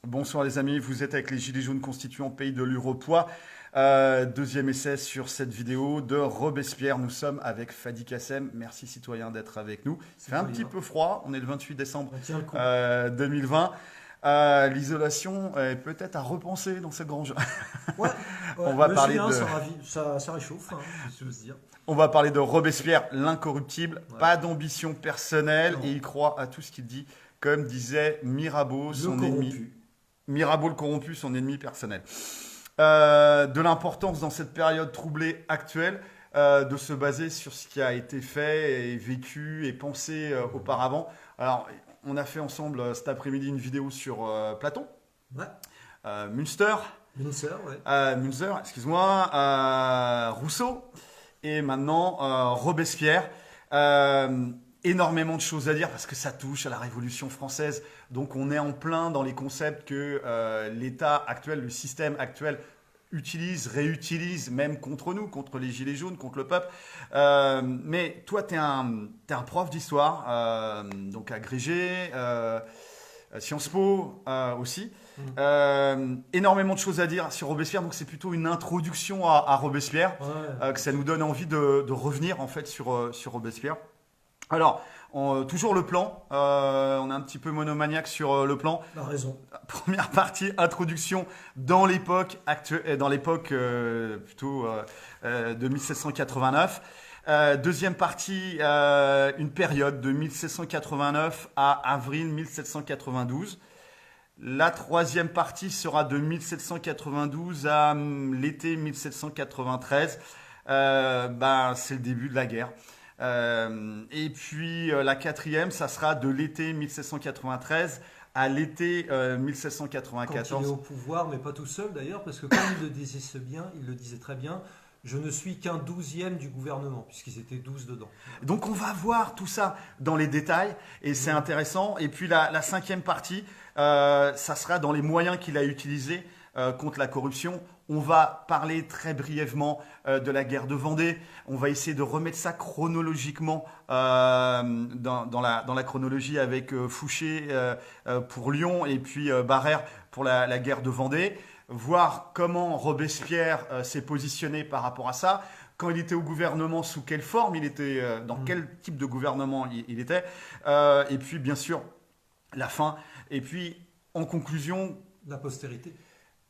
Bonsoir les amis, vous êtes avec les Gilets jaunes constituants Pays de l'Uropoix. Deuxième essai sur cette vidéo de Robespierre. Nous sommes avec Fadi Kassem. Merci citoyens d'être avec nous. Il fait un petit peu froid, on est le 28 décembre On tient le coup. 2020. L'isolation est peut-être à repenser dans cette grange. Ouais, On va mais parler c'est bien, de... ça réchauffe, si j'ose dire. On va parler de Robespierre, l'incorruptible, Ouais. pas d'ambition personnelle Non. et il croit à tout ce qu'il dit, comme disait Mirabeau, Le son ennemi. corrompu. Mirabeau le corrompu, son ennemi personnel. De l'importance dans cette période troublée actuelle de se baser sur ce qui a été fait et vécu et pensé auparavant. Alors, on a fait ensemble cet après-midi une vidéo sur Platon, Ouais. Münster, Mincer, ouais. Münzer, excuse-moi, Rousseau et maintenant Robespierre. Énormément de choses à dire parce que ça touche à la Révolution française. Donc on est en plein dans les concepts que l'État actuel, le système actuel utilise, réutilise, même contre nous, contre les Gilets jaunes, contre le peuple. Mais toi, tu es un prof d'histoire, donc agrégé, Sciences Po aussi. Énormément de choses à dire sur Robespierre, donc c'est plutôt une introduction à Robespierre, Ouais. que ça nous donne envie de revenir en fait sur Robespierre. Alors, toujours le plan, on est un petit peu monomaniaque sur le plan. T'as raison. Première partie, introduction dans l'époque actuelle, dans l'époque plutôt de 1789. Deuxième partie, une période de 1789 à avril 1792. La troisième partie sera de 1792 à l'été 1793. C'est le début de la guerre. Et puis la quatrième, ça sera de l'été 1793 à l'été Quand il est 1794. au pouvoir, mais pas tout seul d'ailleurs, parce que comme il le disait très bien, je ne suis qu'un 12e du gouvernement, puisqu'ils étaient 12 dedans. Donc on va voir tout ça dans les détails et c'est intéressant. Et puis la cinquième partie, ça sera dans les moyens qu'il a utilisés contre la corruption. On va parler très brièvement de la guerre de Vendée. On va essayer de remettre ça chronologiquement dans la chronologie avec Fouché pour Lyon et puis Barère pour la guerre de Vendée. Voir comment Robespierre s'est positionné par rapport à ça. Quand il était au gouvernement, sous quelle forme il était, dans quel type de gouvernement il était. Et puis bien sûr, la fin. Et puis en conclusion, La postérité.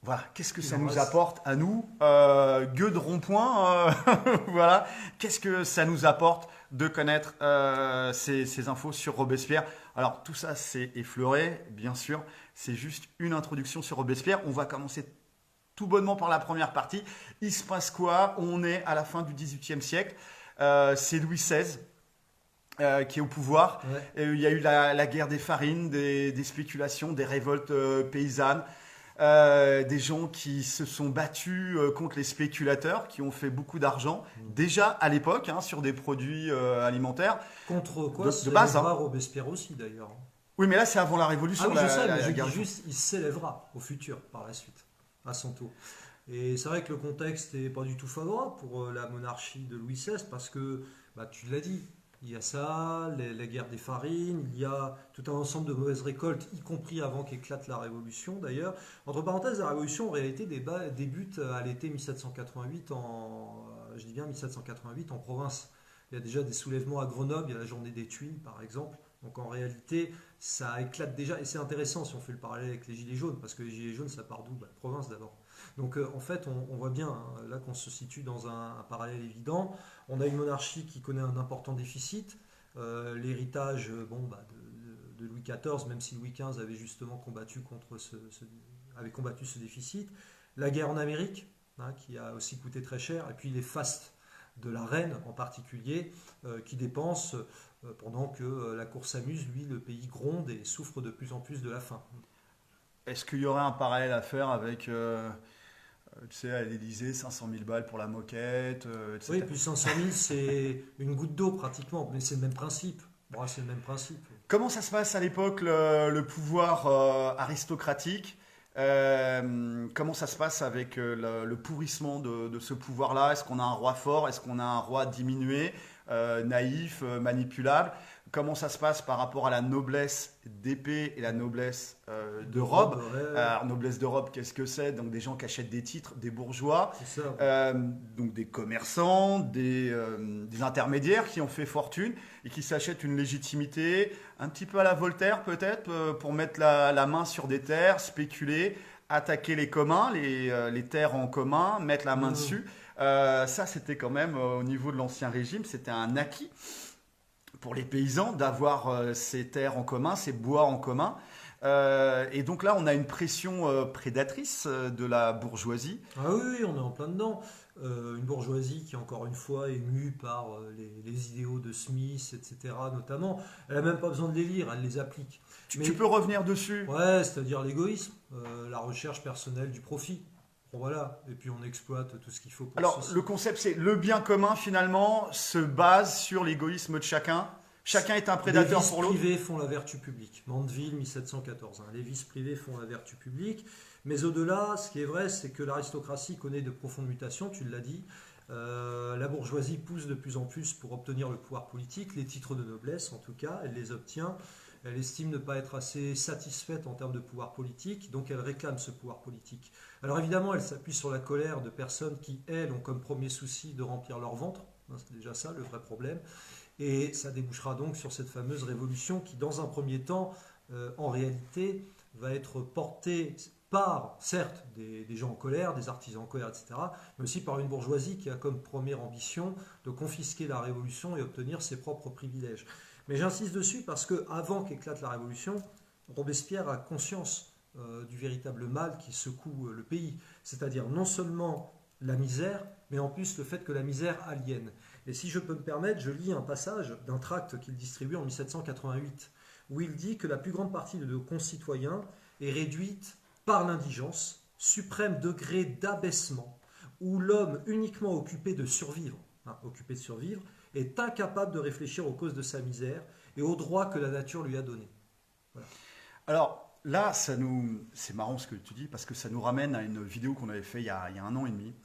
voilà, qu'est-ce que Il ça en nous reste. apporte à nous, gueux de rond-point, voilà, qu'est-ce que ça nous apporte de connaître ces infos sur Robespierre. Alors tout ça c'est effleuré, bien sûr, c'est juste une introduction sur Robespierre. On va commencer tout bonnement par la première partie. Il se passe quoi? On est à la fin du XVIIIe siècle, c'est Louis XVI. Qui est au pouvoir. Ouais. Et il y a eu la guerre des farines, des spéculations, des révoltes paysannes, des gens qui se sont battus contre les spéculateurs, qui ont fait beaucoup d'argent, déjà à l'époque, hein, sur des produits alimentaires. Contre quoi De se base, lèvera hein. Robespierre aussi d'ailleurs. Oui, mais là, c'est avant la Révolution. Ah oui, je sais, mais je guerre dis de- juste, il s'élèvera au futur, par la suite, à son tour. Et c'est vrai que le contexte n'est pas du tout favorable pour la monarchie de Louis XVI, parce que, tu l'as dit, il y a ça, la guerre des farines, il y a tout un ensemble de mauvaises récoltes, y compris avant qu'éclate la Révolution d'ailleurs. Entre parenthèses, la Révolution en réalité débute à l'été 1788 je dis bien 1788 en province. Il y a déjà des soulèvements à Grenoble, il y a la journée des Tuiles par exemple. Donc en réalité, ça éclate déjà, et c'est intéressant si on fait le parallèle avec les Gilets jaunes, parce que les Gilets jaunes, ça part d'où? De province d'abord. Donc en fait, on voit bien hein, là qu'on se situe dans un parallèle évident. On a une monarchie qui connaît un important déficit. L'héritage de Louis XIV, même si Louis XV avait justement avait combattu ce déficit. La guerre en Amérique, hein, qui a aussi coûté très cher. Et puis les fastes de la reine en particulier, qui dépensent pendant que la cour s'amuse, lui, le pays gronde et souffre de plus en plus de la faim. Est-ce qu'il y aurait un parallèle à faire avec, tu sais, à l'Élysée, 500 000 balles pour la moquette, Oui, et etc. puis 500 000, c'est une goutte d'eau pratiquement, mais c'est le même principe. Bon, c'est le même principe. Comment ça se passe à l'époque, le pouvoir aristocratique? Comment ça se passe avec le pourrissement de ce pouvoir-là? Est-ce qu'on a un roi fort? Est-ce qu'on a un roi diminué, naïf, manipulable? comment ça se passe par rapport à la noblesse d'épée et la noblesse de robe. Ouais. Alors, noblesse de robe, qu'est-ce que c'est? Donc des gens qui achètent des titres, des bourgeois, C'est ça. donc des commerçants, des intermédiaires qui ont fait fortune et qui s'achètent une légitimité, un petit peu à la Voltaire peut-être, pour mettre la main sur des terres, spéculer, attaquer les communs, les terres en commun, mettre la main dessus. Ça, c'était quand même, au niveau de l'Ancien Régime, c'était un acquis pour les paysans d'avoir ces terres en commun, ces bois en commun. Et donc là, on a une pression prédatrice de la bourgeoisie. Ah oui, on est en plein dedans. Une bourgeoisie qui, encore une fois, est mue par les idéaux de Smith, etc., notamment. Elle n'a même pas besoin de les lire, elle les applique. Tu peux revenir dessus? Ouais, c'est-à-dire l'égoïsme, la recherche personnelle du profit. Bon, voilà, et puis on exploite tout ce qu'il faut pour Alors, ceci. le concept, c'est le bien commun, finalement, se base sur l'égoïsme de chacun. Chacun est un prédateur pour Les l'autre. vices privés font la vertu publique. Mandeville, 1714. Les vices privés font la vertu publique. Mais au-delà, ce qui est vrai, c'est que l'aristocratie connaît de profondes mutations, tu l'as dit. La bourgeoisie pousse de plus en plus pour obtenir le pouvoir politique, les titres de noblesse en tout cas, elle les obtient. Elle estime ne pas être assez satisfaite en termes de pouvoir politique, donc elle réclame ce pouvoir politique. Alors évidemment, elle s'appuie sur la colère de personnes qui, elles, ont comme premier souci de remplir leur ventre. C'est déjà ça le vrai problème. Et ça débouchera donc sur cette fameuse révolution qui, dans un premier temps, en réalité, va être portée par, certes, des gens en colère, des artisans en colère, etc., mais aussi par une bourgeoisie qui a comme première ambition de confisquer la révolution et obtenir ses propres privilèges. Mais j'insiste dessus parce qu'avant qu'éclate la révolution, Robespierre a conscience du véritable mal qui secoue le pays, c'est-à-dire non seulement la misère, mais en plus le fait que la misère aliène. Et si je peux me permettre, je lis un passage d'un tract qu'il distribue en 1788, où il dit que la plus grande partie de nos concitoyens est réduite par l'indigence, suprême degré d'abaissement, où l'homme uniquement occupé de survivre, est incapable de réfléchir aux causes de sa misère et aux droits que la nature lui a donnés. Voilà. Alors là, c'est marrant ce que tu dis, parce que ça nous ramène à une vidéo qu'on avait fait il y a 1 an et demi.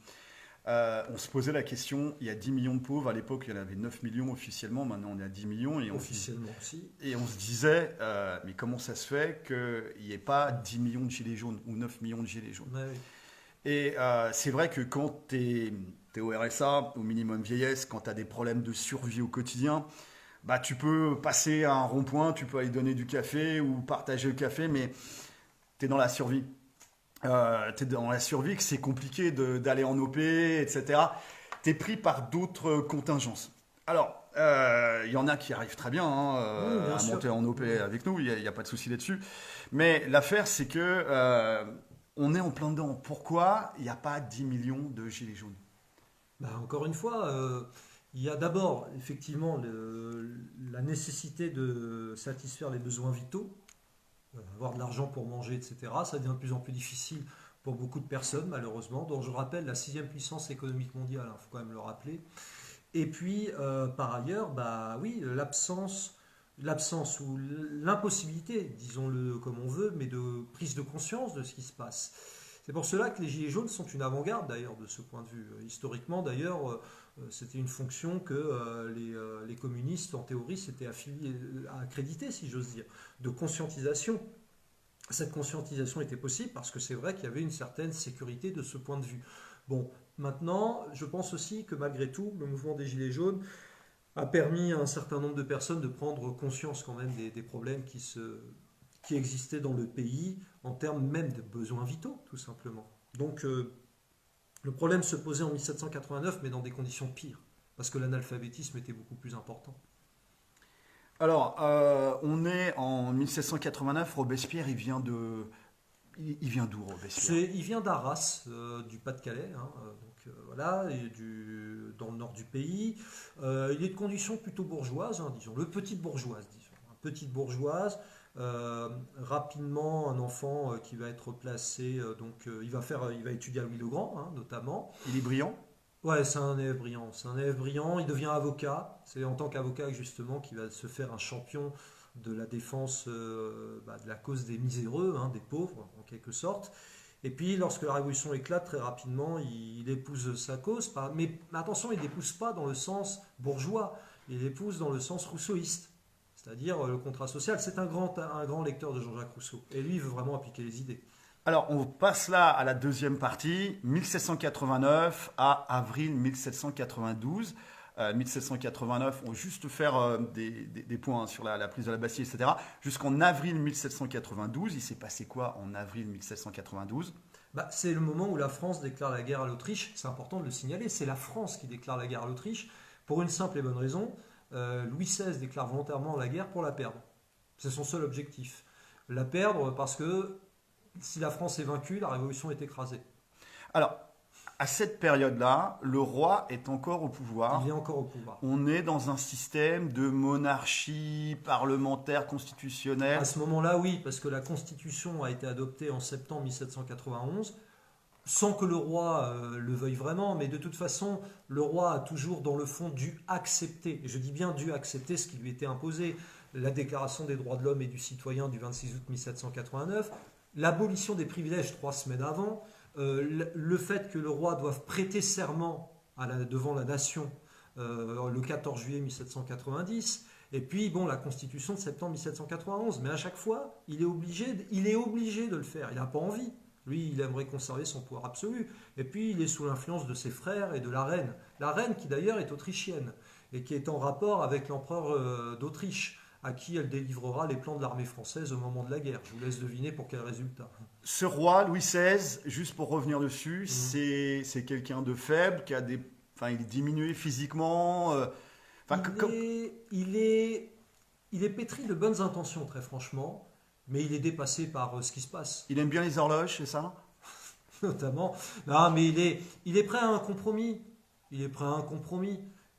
On se posait la question, il y a 10 millions de pauvres, à l'époque il y en avait 9 millions officiellement, maintenant on est à 10 millions. Officiellement aussi. Et on se disait, mais comment ça se fait qu'il n'y ait pas 10 millions de gilets jaunes ou 9 millions de gilets jaunes? Ouais, oui. Et c'est vrai que quand tu es au RSA, au minimum vieillesse, quand tu as des problèmes de survie au quotidien, bah, tu peux passer à un rond-point, tu peux aller donner du café ou partager le café, mais tu es dans la survie. Tu es dans la survie, que c'est compliqué d'aller en OP, etc. Tu es pris par d'autres contingences. Alors, il y en a qui arrivent très bien Oui, bien à sûr. monter en OP avec nous, il n'y a pas de souci là-dessus. Mais l'affaire, c'est que on est en plein dedans. Pourquoi il n'y a pas 10 millions de gilets jaunes? Bah, encore une fois, il y a d'abord effectivement la nécessité de satisfaire les besoins vitaux, avoir de l'argent pour manger, etc. Ça devient de plus en plus difficile pour beaucoup de personnes, malheureusement. Donc je rappelle la sixième puissance économique mondiale, il faut quand même le rappeler. Et puis, par ailleurs, bah oui, l'absence ou l'impossibilité, disons-le comme on veut, mais de prise de conscience de ce qui se passe. C'est pour cela que les Gilets jaunes sont une avant-garde d'ailleurs de ce point de vue. Historiquement d'ailleurs, c'était une fonction que les communistes en théorie s'étaient accrédités, si j'ose dire, de conscientisation. Cette conscientisation était possible parce que c'est vrai qu'il y avait une certaine sécurité de ce point de vue. Bon, maintenant, je pense aussi que malgré tout, le mouvement des Gilets jaunes a permis à un certain nombre de personnes de prendre conscience quand même des problèmes qui existaient dans le pays en termes même de besoins vitaux, tout simplement. Donc, le problème se posait en 1789, mais dans des conditions pires, parce que l'analphabétisme était beaucoup plus important. Alors, on est en 1789. Robespierre, il vient d'où, Robespierre? Il vient d'Arras, du Pas-de-Calais, hein, voilà, et dans le nord du pays. Il est de condition plutôt bourgeoise, hein, disons, petite bourgeoise, disons. Petite bourgeoise, rapidement un enfant qui va être placé, il va étudier à Louis-le-Grand, hein, notamment. Il est brillant? Ouais, c'est un élève brillant. C'est un élève brillant. Il devient avocat. C'est en tant qu'avocat justement qu'il va se faire un champion de la défense de la cause des miséreux, hein, des pauvres en quelque sorte. Et puis lorsque la révolution éclate très rapidement, il épouse sa cause. Mais attention, il n'épouse pas dans le sens bourgeois. Il épouse dans le sens rousseauiste. c'est-à-dire le contrat social. C'est un grand lecteur de Jean-Jacques Rousseau. Et lui, il veut vraiment appliquer les idées. Alors, on passe là à la deuxième partie, 1789 à avril 1792. 1789, on va juste faire des points sur la prise de la Bastille, etc. Jusqu'en avril 1792, il s'est passé quoi en avril 1792? C'est le moment où la France déclare la guerre à l'Autriche. C'est important de le signaler. C'est la France qui déclare la guerre à l'Autriche pour une simple et bonne raison. Louis XVI déclare volontairement la guerre pour la perdre. C'est son seul objectif. La perdre parce que si la France est vaincue, la révolution est écrasée. Alors, à cette période-là, le roi est encore au pouvoir. Il est encore au pouvoir. On est dans un système de monarchie parlementaire constitutionnelle. À ce moment-là, oui, parce que la Constitution a été adoptée en septembre 1791, sans que le roi le veuille vraiment, mais de toute façon, le roi a toujours, dans le fond, dû accepter, et je dis bien dû accepter ce qui lui était imposé, la Déclaration des droits de l'homme et du citoyen du 26 août 1789, l'abolition des privilèges 3 semaines avant, le fait que le roi doive prêter serment devant la nation le 14 juillet 1790, et puis la Constitution de septembre 1791. Mais à chaque fois, il est obligé de le faire. Il n'a pas envie. Lui, il aimerait conserver son pouvoir absolu. Et puis, il est sous l'influence de ses frères et de la reine. La reine qui d'ailleurs est autrichienne et qui est en rapport avec l'empereur d'Autriche, à qui elle délivrera les plans de l'armée française au moment de la guerre. Je vous laisse deviner pour quel résultat. Ce roi, Louis XVI, juste pour revenir dessus, c'est quelqu'un de faible, il est diminué physiquement. Il est pétri de bonnes intentions, très franchement, mais il est dépassé par ce qui se passe. Il aime bien les horloges, c'est ça? Notamment. Non, mais il est prêt à un compromis.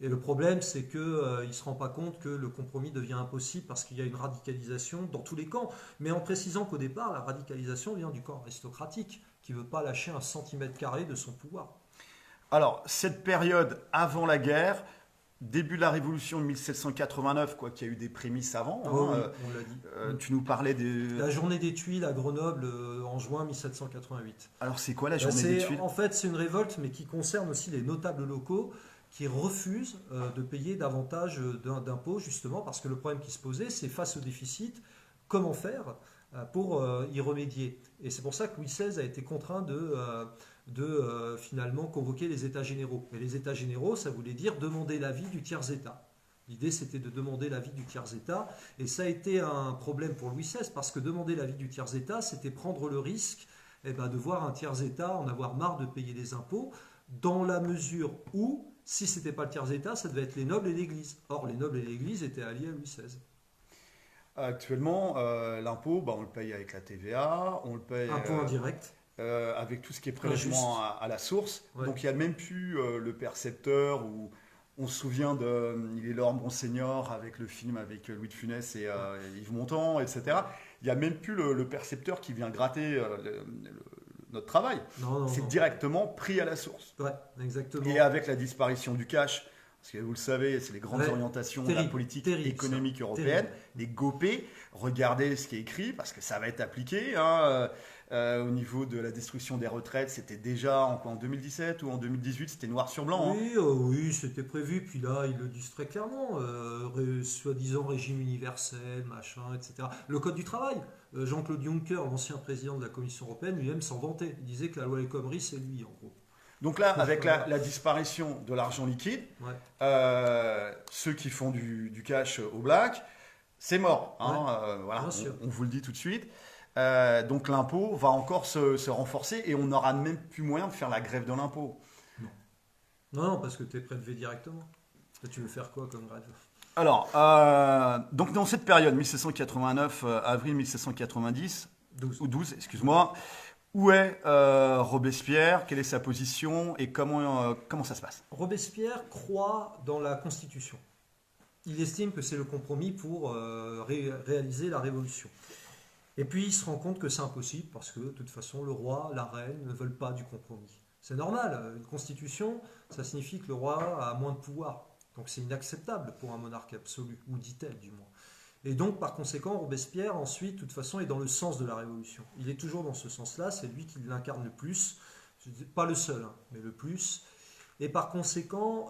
Et le problème, c'est qu'il ne se rend pas compte que le compromis devient impossible parce qu'il y a une radicalisation dans tous les camps. Mais en précisant qu'au départ, la radicalisation vient du camp aristocratique qui ne veut pas lâcher un centimètre carré de son pouvoir. Alors, cette période avant la guerre, début de la Révolution de 1789, qui a eu des prémices avant. On l'a dit. Tu nous parlais de... La journée des Tuiles à Grenoble en juin 1788. Alors, c'est quoi la journée des Tuiles? En fait, c'est une révolte, mais qui concerne aussi les notables locaux qui refusent de payer davantage d'impôts, justement, parce que le problème qui se posait, c'est face au déficit, comment faire pour y remédier. Et c'est pour ça que Louis XVI a été contraint de finalement convoquer les États généraux. Et les États généraux, ça voulait dire demander l'avis du tiers-État. L'idée, c'était de demander l'avis du tiers-État. Et ça a été un problème pour Louis XVI, parce que demander l'avis du tiers-État, c'était prendre le risque de voir un tiers-État en avoir marre de payer les impôts, dans la mesure où, si ce n'était pas le tiers-État, ça devait être les nobles et l'Église. Or, les nobles et l'Église étaient alliés à Louis XVI. Actuellement, l'impôt, on le paye avec la TVA, on le paye... Impôt indirect. Avec tout ce qui est prélèvement à la source. Ouais. Donc, il n'y a même plus le percepteur, où on se souvient de Il est l'or Monseigneur, avec le film avec Louis de Funès et Yves Montand, etc. Il n'y a même plus le percepteur qui vient gratter notre travail. C'est directement pris à la source. Ouais, exactement. Et avec la disparition du cash, parce que vous le savez, c'est les grandes orientations de la politique économique européenne, les GOPÉ, regardez ce qui est écrit, parce que ça va être appliqué. Au niveau de la destruction des retraites, c'était déjà en 2017 ou en 2018, c'était noir sur blanc. Oui, c'était prévu. Puis là, ils le disent très clairement. Soi-disant régime universel, machin, etc. Le Code du travail. Jean-Claude Juncker, l'ancien président de la Commission européenne, lui-même s'en vantait. Il disait que la loi El Khomri, c'est lui, en gros. Donc là, avec la disparition de l'argent liquide, ceux qui font du cash au black, c'est mort. Voilà, on vous le dit tout de suite. Donc l'impôt va encore se renforcer et on n'aura même plus moyen de faire la grève de l'impôt. Non, parce que tu es prélevé directement. Là, tu veux faire quoi comme grève? Alors, donc dans cette période, 1789, avril 1790, 12, excuse-moi, où est Robespierre? Quelle est sa position et comment ça se passe? Robespierre croit dans la Constitution. Il estime que c'est le compromis pour réaliser la révolution. Et puis il se rend compte que c'est impossible parce que de toute façon le roi, la reine ne veulent pas du compromis. C'est normal, une constitution, ça signifie que le roi a moins de pouvoir. Donc c'est inacceptable pour un monarque absolu, ou dit-elle du moins. Et donc par conséquent Robespierre ensuite de toute façon est dans le sens de la révolution. Il est toujours dans ce sens-là, c'est lui qui l'incarne le plus, pas le seul, mais le plus. Et par conséquent,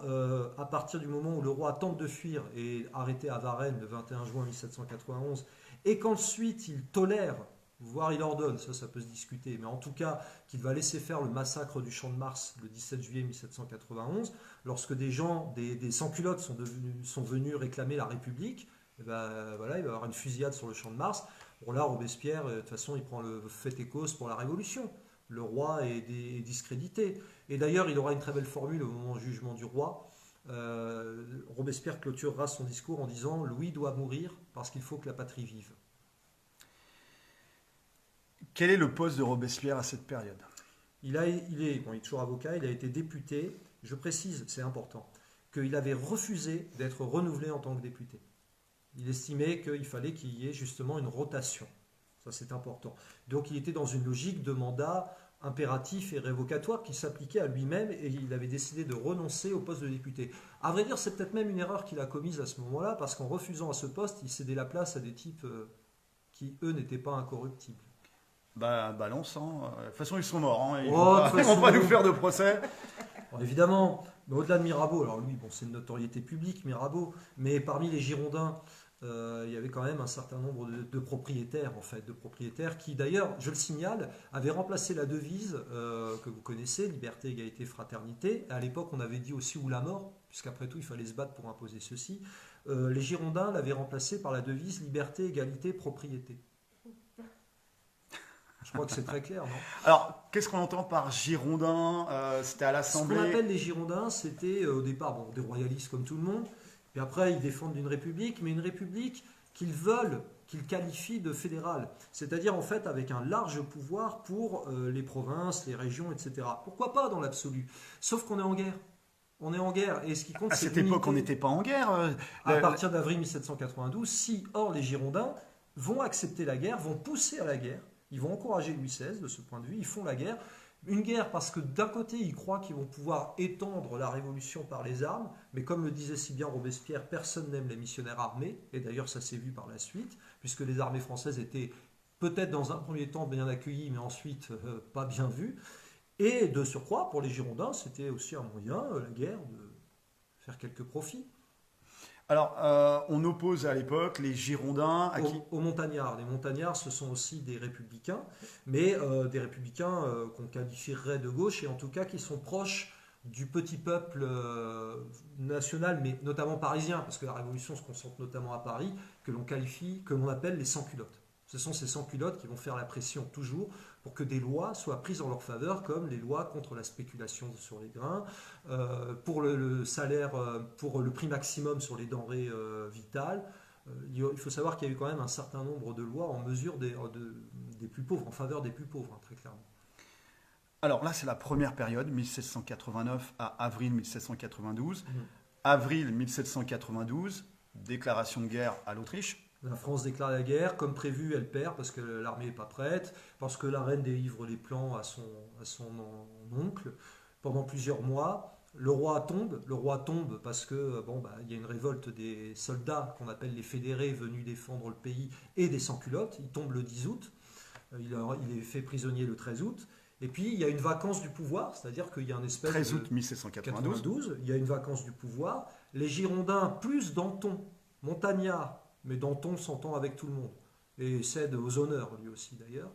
à partir du moment où le roi tente de fuir et est arrêté à Varennes le 21 juin 1791, et qu'ensuite il tolère, voire il ordonne, ça peut se discuter, mais en tout cas qu'il va laisser faire le massacre du Champ de Mars le 17 juillet 1791, lorsque des gens, des sans-culottes sont venus réclamer la République, et ben, voilà, il va y avoir une fusillade sur le Champ de Mars. Bon là, Robespierre, de toute façon, il prend le fait et cause pour la Révolution. Le roi est discrédité. Et d'ailleurs, il aura une très belle formule au moment du jugement du roi. Robespierre clôturera son discours en disant « Louis doit mourir parce qu'il faut que la patrie vive ». Quel est le poste de Robespierre à cette période? Il est toujours avocat, il a été député. Je précise, c'est important, qu'il avait refusé d'être renouvelé en tant que député. Il estimait qu'il fallait qu'il y ait justement une rotation. Ça, c'est important. Donc, il était dans une logique de mandat impératif et révocatoire qui s'appliquait à lui-même et il avait décidé de renoncer au poste de député. À vrai dire, c'est peut-être même une erreur qu'il a commise à ce moment-là parce qu'en refusant à ce poste, il cédait la place à des types qui, eux, n'étaient pas incorruptibles. Bah, balance, hein. De toute façon, ils sont morts. Hein. Ils Oh, vont pas nous faire de procès. Alors, évidemment, mais au-delà de Mirabeau, alors lui, bon, c'est une notoriété publique, Mirabeau, mais parmi les Girondins, il y avait quand même un certain nombre de propriétaires, en fait, de propriétaires qui, d'ailleurs, je le signale, avaient remplacé la devise que vous connaissez, liberté, égalité, fraternité. À l'époque, on avait dit aussi ou la mort, puisqu'après tout, il fallait se battre pour imposer ceci. Les Girondins l'avaient remplacé par la devise liberté, égalité, propriété. Je crois que c'est très clair, non? Alors, qu'est-ce qu'on entend par Girondins? C'était à l'Assemblée. Ce qu'on appelle les Girondins, c'était au départ des royalistes comme tout le monde, puis après ils défendent une république, mais une république qu'ils veulent, qu'ils qualifient de fédérale, c'est-à-dire en fait avec un large pouvoir pour les provinces, les régions, etc. Pourquoi pas dans l'absolu? Sauf qu'on est en guerre. On est en guerre, et ce qui compte, À c'est cette l'unité. époque, on n'était pas en guerre. À partir d'avril 1792, si, or, les Girondins vont accepter la guerre, vont pousser à la guerre, ils vont encourager Louis XVI de ce point de vue, ils font la guerre. Une guerre parce que d'un côté, ils croient qu'ils vont pouvoir étendre la révolution par les armes, mais comme le disait si bien Robespierre, personne n'aime les missionnaires armés, et d'ailleurs ça s'est vu par la suite, puisque les armées françaises étaient peut-être dans un premier temps bien accueillies, mais ensuite pas bien vues. Et de surcroît, pour les Girondins, c'était aussi un moyen, la guerre, de faire quelques profits. Alors, on oppose à l'époque les Girondins à qui? Aux montagnards. Les montagnards, ce sont aussi des républicains, mais des républicains qu'on qualifierait de gauche, et en tout cas qui sont proches du petit peuple national, mais notamment parisien, parce que la Révolution se concentre notamment à Paris, que l'on appelle les sans-culottes. Ce sont ces sans-culottes qui vont faire la pression toujours pour que des lois soient prises en leur faveur, comme les lois contre la spéculation sur les grains, pour le salaire, pour le prix maximum sur les denrées vitales. Il faut savoir qu'il y a eu quand même un certain nombre de lois en mesure des plus pauvres, en faveur des plus pauvres, hein, très clairement. Alors là, c'est la première période, 1789 à avril 1792. Mmh. Avril 1792, déclaration de guerre à l'Autriche. La France déclare la guerre, comme prévu, elle perd parce que l'armée n'est pas prête, parce que la reine délivre les plans à son oncle pendant plusieurs mois. Le roi tombe parce que y a une révolte des soldats qu'on appelle les fédérés venus défendre le pays et des sans-culottes. Il tombe le 10 août, il est fait prisonnier le 13 août. Et puis il y a une vacance du pouvoir, c'est-à-dire qu'il y a un espèce 13 août 1792. Il y a une vacance du pouvoir. Les Girondins, plus Danton, Montagnard, mais Danton s'entend avec tout le monde et cède aux honneurs lui aussi d'ailleurs,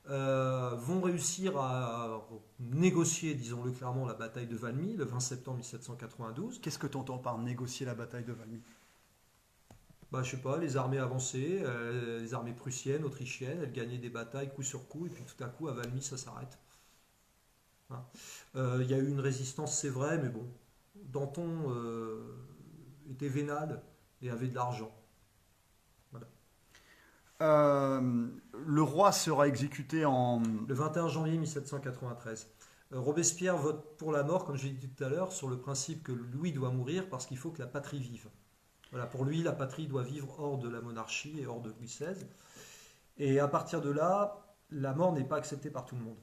vont réussir à négocier, disons-le clairement, la bataille de Valmy le 20 septembre 1792. Qu'est-ce que tu entends par négocier la bataille de Valmy? Je sais pas, les armées avancées, les armées prussiennes, autrichiennes, elles gagnaient des batailles coup sur coup et puis tout à coup à Valmy ça s'arrête. Hein. Y a eu une résistance, c'est vrai, mais bon, Danton était vénal et avait de l'argent. Le roi sera exécuté le 21 janvier 1793. Robespierre vote pour la mort, comme j'ai dit tout à l'heure, sur le principe que Louis doit mourir parce qu'il faut que la patrie vive. Voilà, pour lui, la patrie doit vivre hors de la monarchie et hors de Louis XVI. Et à partir de là, la mort n'est pas acceptée par tout le monde.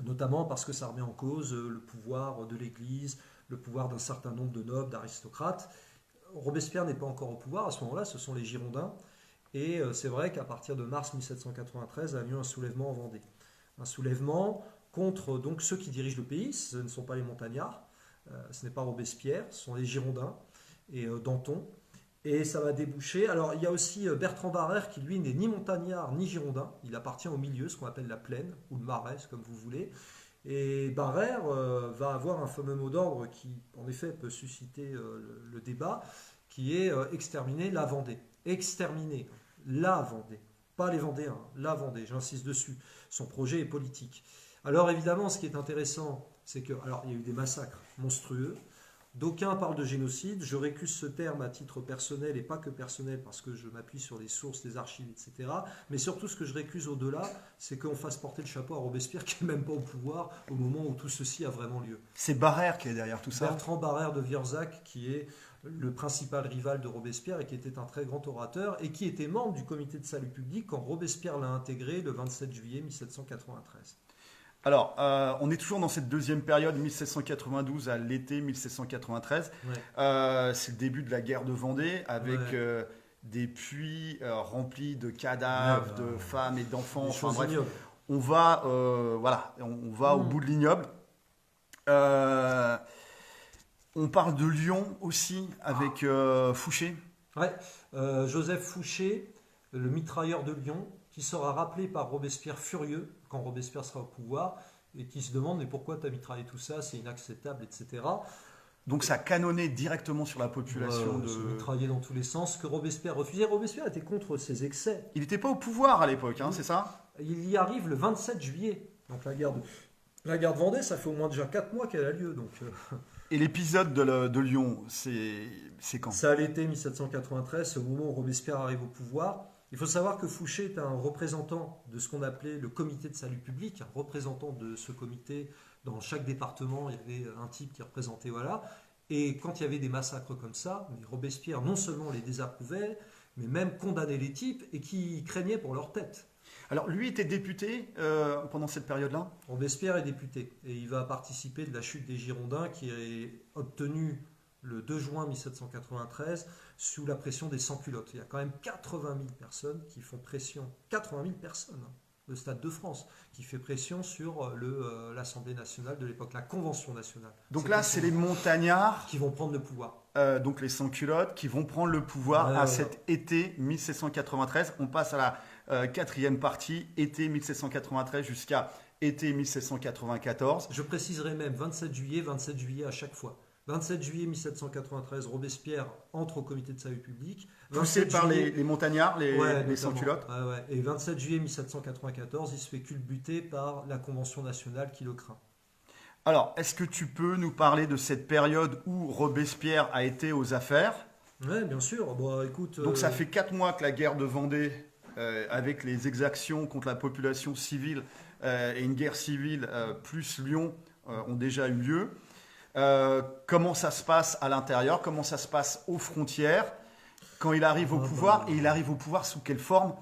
Notamment parce que ça remet en cause le pouvoir de l'Église, le pouvoir d'un certain nombre de nobles, d'aristocrates. Robespierre n'est pas encore au pouvoir, à ce moment-là, ce sont les Girondins. Et c'est vrai qu'à partir de mars 1793 a lieu un soulèvement en Vendée. Un soulèvement contre donc ceux qui dirigent le pays, ce ne sont pas les montagnards, ce n'est pas Robespierre, ce sont les Girondins et Danton. Et ça va déboucher. Alors, il y a aussi Bertrand Barrère qui, lui, n'est ni montagnard ni girondin. Il appartient au milieu, ce qu'on appelle la plaine, ou le marais, comme vous voulez. Et Barrère va avoir un fameux mot d'ordre qui, en effet, peut susciter le débat, qui est exterminer la Vendée. Exterminer la Vendée. Pas les Vendéens, la Vendée, j'insiste dessus. Son projet est politique. Alors, évidemment, ce qui est intéressant, c'est que, alors, il y a eu des massacres monstrueux. D'aucuns parlent de génocide, je récuse ce terme à titre personnel et pas que personnel parce que je m'appuie sur les sources, les archives, etc. Mais surtout ce que je récuse au-delà, c'est qu'on fasse porter le chapeau à Robespierre qui n'est même pas au pouvoir au moment où tout ceci a vraiment lieu. C'est Barrère qui est derrière tout ça. Bertrand Barrère de Vierzac qui est le principal rival de Robespierre et qui était un très grand orateur et qui était membre du comité de salut public quand Robespierre l'a intégré le 27 juillet 1793. Alors, on est toujours dans cette deuxième période, 1792 à l'été 1793. Ouais. C'est le début de la guerre de Vendée, avec des puits remplis de cadavres, de femmes et d'enfants. Enfin bref, ignobles. on va, on va au bout de l'ignoble. On parle de Lyon aussi, avec Fouché. Ouais. Joseph Fouché, le mitrailleur de Lyon, qui sera rappelé par Robespierre furieux quand Robespierre sera au pouvoir et qui se demande mais pourquoi tu as mitraillé tout ça, c'est inacceptable, etc. Donc ça canonnait directement sur la population. Se mitrailler dans tous les sens, que Robespierre refusait. Robespierre était contre ces excès. Il n'était pas au pouvoir à l'époque, hein, c'est ça? Il y arrive le 27 juillet. Donc la guerre de Vendée, ça fait au moins déjà 4 mois qu'elle a lieu. Donc, Et l'épisode de Lyon, c'est quand? c'est à l'été 1793, c'est au moment où Robespierre arrive au pouvoir. Il faut savoir que Fouché est un représentant de ce qu'on appelait le comité de salut public, un représentant de ce comité. Dans chaque département, il y avait un type qui représentait, voilà. Et quand il y avait des massacres comme ça, Robespierre non seulement les désapprouvait, mais même condamnait les types et qui craignaient pour leur tête. Alors lui était député pendant cette période-là? Robespierre est député et il va participer de la chute des Girondins qui est obtenue le 2 juin 1793 sous la pression des sans-culottes. Il y a quand même 80 000 personnes qui font pression. 80 000 personnes, hein, le Stade de France, qui fait pression sur l'Assemblée nationale de l'époque, la Convention nationale. Donc là, c'est les montagnards, qui vont prendre le pouvoir. donc les sans-culottes, qui vont prendre le pouvoir cet été 1793. On passe à la quatrième partie, été 1793 jusqu'à été 1794. Je préciserai même 27 juillet à chaque fois. 27 juillet 1793, Robespierre entre au comité de salut public. Poussé par les montagnards, les sans-culottes. Ouais. Et 27 juillet 1794, il se fait culbuter par la Convention nationale qui le craint. Alors, est-ce que tu peux nous parler de cette période où Robespierre a été aux affaires? Oui, bien sûr. Bon, écoute, Donc ça fait 4 mois que la guerre de Vendée, avec les exactions contre la population civile et une guerre civile plus Lyon, ont déjà eu lieu. Comment ça se passe à l'intérieur, comment ça se passe aux frontières quand il arrive au pouvoir, et il arrive au pouvoir sous quelle forme?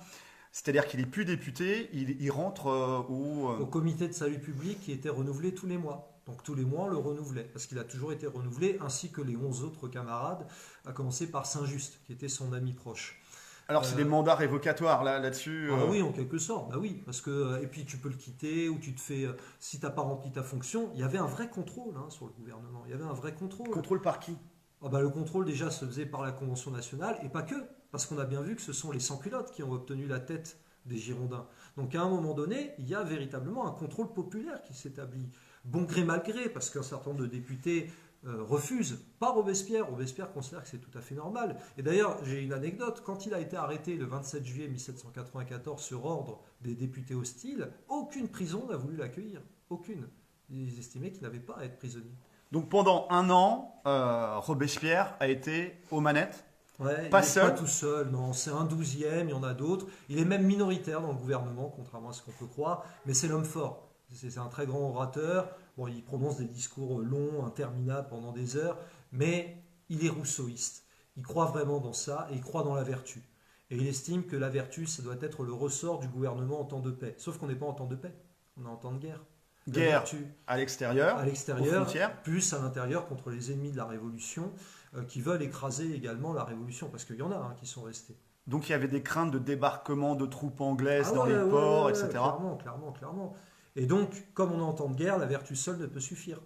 C'est-à-dire qu'il n'est plus député, il rentre au comité de salut public qui était renouvelé tous les mois. Donc tous les mois on le renouvelait, parce qu'il a toujours été renouvelé, ainsi que les 11 autres camarades, à commencer par Saint-Just, qui était son ami proche. Alors c'est des mandats révocatoires là-dessus Oui, en quelque sorte, bah oui, parce que et puis tu peux le quitter ou tu te fais si t'as pas rempli ta fonction. Il y avait un vrai contrôle sur le gouvernement. Il y avait un vrai contrôle. Contrôle par qui? Le contrôle déjà se faisait par la Convention nationale et pas que, parce qu'on a bien vu que ce sont les sans-culottes qui ont obtenu la tête des Girondins. Donc à un moment donné, il y a véritablement un contrôle populaire qui s'établit, bon gré mal gré, parce qu'un certain nombre de députés refuse, pas Robespierre. Robespierre considère que c'est tout à fait normal. Et d'ailleurs, j'ai une anecdote. Quand il a été arrêté le 27 juillet 1794 sur ordre des députés hostiles, aucune prison n'a voulu l'accueillir. Aucune. Ils estimaient qu'il n'avait pas à être prisonnier. Donc pendant un an, Robespierre a été aux manettes? Ouais, pas il seul? Pas tout seul, non. C'est un 12e, il y en a d'autres. Il est même minoritaire dans le gouvernement, contrairement à ce qu'on peut croire. Mais c'est l'homme fort. C'est un très grand orateur. Bon, il prononce des discours longs, interminables pendant des heures, mais il est rousseauiste. Il croit vraiment dans ça et il croit dans la vertu. Et il estime que la vertu, ça doit être le ressort du gouvernement en temps de paix. Sauf qu'on n'est pas en temps de paix, on est en temps de guerre. Guerre à l'extérieur, aux frontières, plus à l'intérieur contre les ennemis de la Révolution qui veulent écraser également la Révolution, parce qu'il y en a qui sont restés. Donc il y avait des craintes de débarquement de troupes anglaises dans les ports, etc. Clairement. Et donc, comme on est en temps de guerre, la vertu seule ne peut suffire.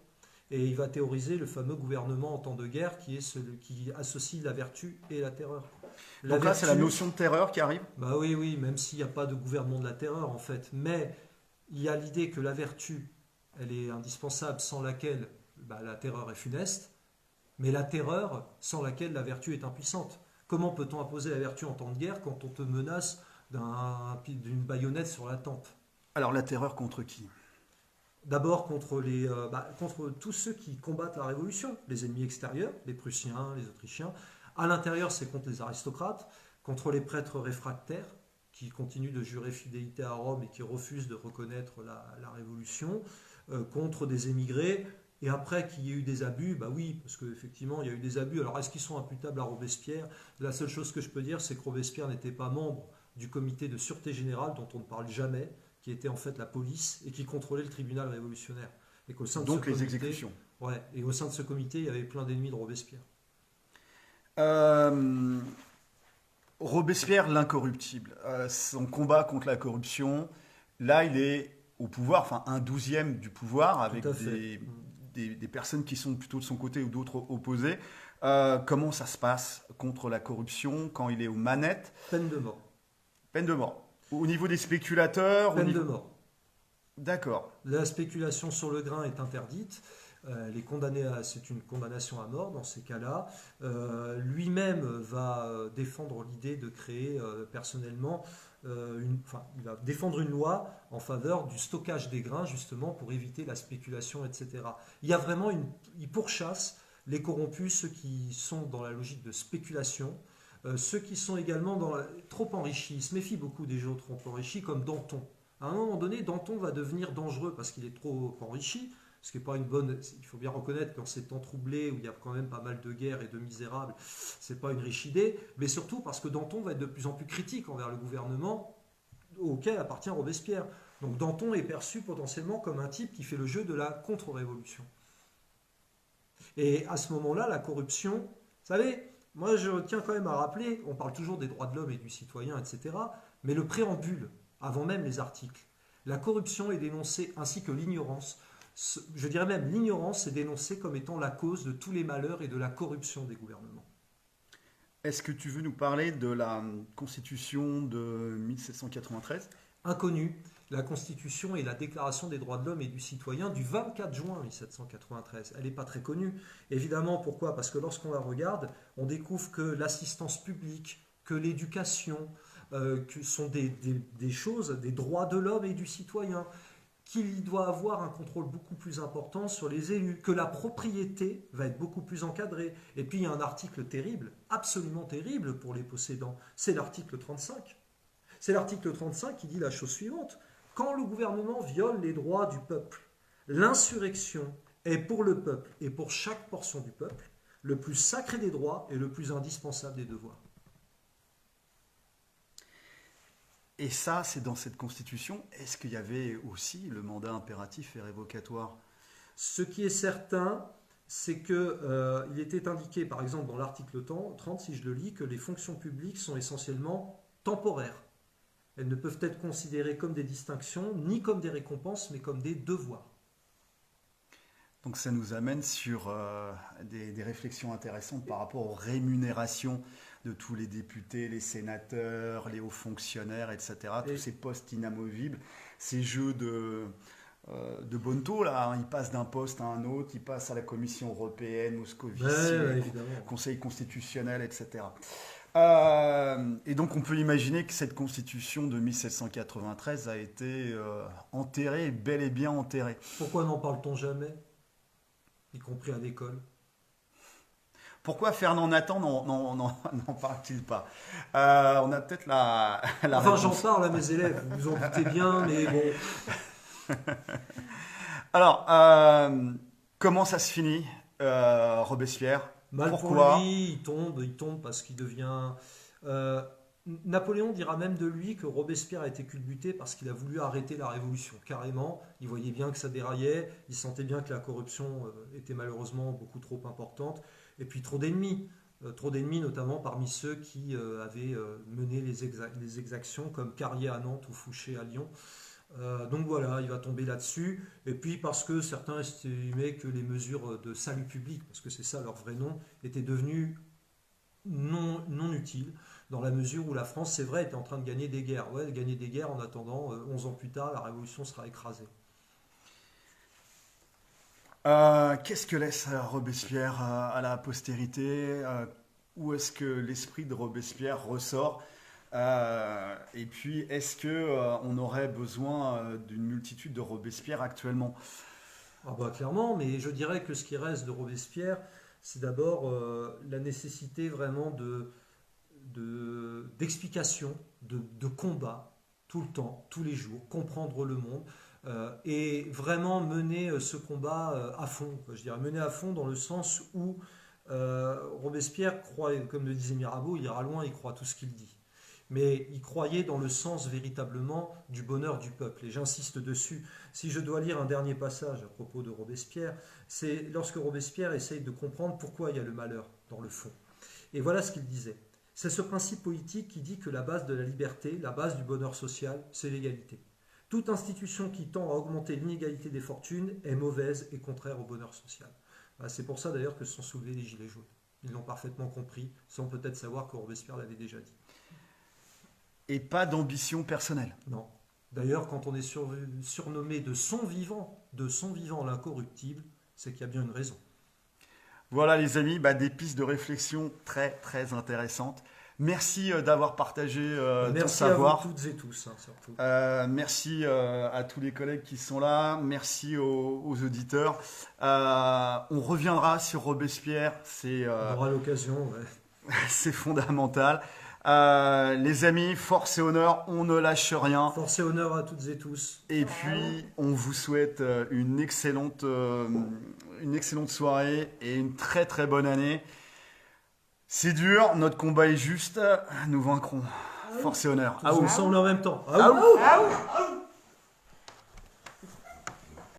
Et il va théoriser le fameux gouvernement en temps de guerre qui est celui qui associe la vertu et la terreur. Donc là, c'est la notion de terreur qui arrive. Bah oui, oui, même s'il n'y a pas de gouvernement de la terreur en fait. Mais il y a l'idée que la vertu, elle est indispensable, sans laquelle la terreur est funeste, mais la terreur sans laquelle la vertu est impuissante. Comment peut-on imposer la vertu en temps de guerre quand on te menace d'une baïonnette sur la tempe? Alors la terreur contre qui? D'abord contre tous ceux qui combattent la révolution, les ennemis extérieurs, les Prussiens, les Autrichiens. À l'intérieur, c'est contre les aristocrates, contre les prêtres réfractaires qui continuent de jurer fidélité à Rome et qui refusent de reconnaître la révolution, contre des émigrés. Et après qu'il y ait eu des abus, bah oui, parce qu'effectivement, il y a eu des abus. Alors, est-ce qu'ils sont imputables à Robespierre? La seule chose que je peux dire, c'est que Robespierre n'était pas membre du comité de sûreté générale, dont on ne parle jamais, qui était en fait la police et qui contrôlait le tribunal révolutionnaire. Et qu'au sein de Donc ce les comité, exécutions. ouais, et au sein de ce comité, il y avait plein d'ennemis de Robespierre. Robespierre, l'incorruptible. Son combat contre la corruption, là, il est au pouvoir, enfin un 12e du pouvoir, avec Tout à fait. des personnes qui sont plutôt de son côté ou d'autres opposés. Comment ça se passe contre la corruption quand il est aux manettes? Peine de mort. Peine de mort. Au niveau des spéculateurs, Peine de mort. D'accord. La spéculation sur le grain est interdite. C'est une condamnation à mort dans ces cas-là. Lui-même va défendre l'idée de créer personnellement, il va défendre une loi en faveur du stockage des grains justement pour éviter la spéculation, etc. Il y a vraiment il pourchasse les corrompus, ceux qui sont dans la logique de spéculation, ceux qui sont également trop enrichis. Il se méfie beaucoup des gens trop enrichis comme Danton. À un moment donné, Danton va devenir dangereux parce qu'il est trop enrichi. Ce qui n'est pas une bonne. Il faut bien reconnaître qu'en ces temps troublés où il y a quand même pas mal de guerres et de misérables, c'est pas une riche idée. Mais surtout parce que Danton va être de plus en plus critique envers le gouvernement auquel appartient Robespierre. Donc Danton est perçu potentiellement comme un type qui fait le jeu de la contre-révolution. Et à ce moment-là, la corruption, vous savez, moi je tiens quand même à rappeler, on parle toujours des droits de l'homme et du citoyen, etc. Mais le préambule, avant même les articles, la corruption est dénoncée ainsi que l'ignorance. Je dirais même l'ignorance est dénoncée comme étant la cause de tous les malheurs et de la corruption des gouvernements. Est-ce que tu veux nous parler de la Constitution de 1793? Inconnue, la Constitution et la Déclaration des droits de l'homme et du citoyen du 24 juin 1793. Elle n'est pas très connue. Évidemment, pourquoi? Parce que lorsqu'on la regarde, on découvre que l'assistance publique, que l'éducation, que sont des choses, des droits de l'homme et du citoyen, qu'il doit avoir un contrôle beaucoup plus important sur les élus, que la propriété va être beaucoup plus encadrée. Et puis il y a un article terrible, absolument terrible pour les possédants, c'est l'article 35. C'est l'article 35 qui dit la chose suivante: quand le gouvernement viole les droits du peuple, l'insurrection est pour le peuple et pour chaque portion du peuple le plus sacré des droits et le plus indispensable des devoirs. Et ça, c'est dans cette Constitution. Est-ce qu'il y avait aussi le mandat impératif et révocatoire? Ce qui est certain, c'est qu'il était indiqué, par exemple, dans l'article 30, si je le lis, que les fonctions publiques sont essentiellement temporaires. Elles ne peuvent être considérées comme des distinctions, ni comme des récompenses, mais comme des devoirs. Donc ça nous amène sur des réflexions intéressantes par rapport aux rémunérations de tous les députés, les sénateurs, les hauts fonctionnaires, etc. Tous ces postes inamovibles, ces jeux de bonneteau, là, hein, ils passent d'un poste à un autre, ils passent à la Commission européenne, Moscovici, Conseil constitutionnel, etc. Et donc on peut imaginer que cette Constitution de 1793 a été enterrée, bel et bien enterrée. Pourquoi n'en parle-t-on jamais, y compris à l'école? Pourquoi Fernand Nathan n'en parle-t-il pas? On a peut-être la enfin, réponse. j'en parle à mes élèves, vous vous en doutez bien, mais bon. Alors, comment ça se finit, Robespierre? Mal Pourquoi? pour lui, il tombe parce qu'il devient... Napoléon dira même de lui que Robespierre a été culbuté parce qu'il a voulu arrêter la révolution, carrément. Il voyait bien que ça déraillait, il sentait bien que la corruption était malheureusement beaucoup trop importante. Et puis trop d'ennemis notamment parmi ceux qui avaient mené les exactions, comme Carrier à Nantes ou Fouché à Lyon. Donc voilà, il va tomber là-dessus. Et puis parce que certains estimaient que les mesures de salut public, parce que c'est ça leur vrai nom, étaient devenues non utiles, dans la mesure où la France, c'est vrai, était en train de gagner des guerres. Ouais, gagner des guerres en attendant, 11 ans plus tard, la révolution sera écrasée. Qu'est-ce que laisse Robespierre à la postérité? Où est-ce que l'esprit de Robespierre ressort? Et puis, est-ce que on aurait besoin d'une multitude de Robespierre actuellement? Ah bah clairement, mais je dirais que ce qui reste de Robespierre, c'est d'abord la nécessité vraiment d'explication, de combat, tout le temps, tous les jours, comprendre le monde, et vraiment mener ce combat à fond. Je dirais mener à fond dans le sens où Robespierre croit, comme le disait Mirabeau, il ira loin, il croit tout ce qu'il dit. Mais il croyait dans le sens véritablement du bonheur du peuple. Et j'insiste dessus. Si je dois lire un dernier passage à propos de Robespierre, c'est lorsque Robespierre essaye de comprendre pourquoi il y a le malheur dans le fond. Et voilà ce qu'il disait. C'est ce principe politique qui dit que la base de la liberté, la base du bonheur social, c'est l'égalité. Toute institution qui tend à augmenter l'inégalité des fortunes est mauvaise et contraire au bonheur social. C'est pour ça d'ailleurs que se sont soulevés les Gilets jaunes. Ils l'ont parfaitement compris, sans peut-être savoir que Robespierre l'avait déjà dit. Et pas d'ambition personnelle. Non. D'ailleurs, quand on est surnommé de son vivant l'incorruptible, c'est qu'il y a bien une raison. Voilà les amis, des pistes de réflexion très très intéressantes. Merci d'avoir partagé ton savoir. Merci à vous toutes et tous, surtout. Merci à tous les collègues qui sont là. Merci aux auditeurs. On reviendra sur Robespierre. On aura l'occasion. Ouais. C'est fondamental. Les amis, force et honneur, on ne lâche rien. Force et honneur à toutes et tous. Et puis, on vous souhaite une excellente soirée et une très très bonne année. C'est dur, notre combat est juste, nous vaincrons. Force et honneur. Tous ensemble en même temps. Aou. Aou.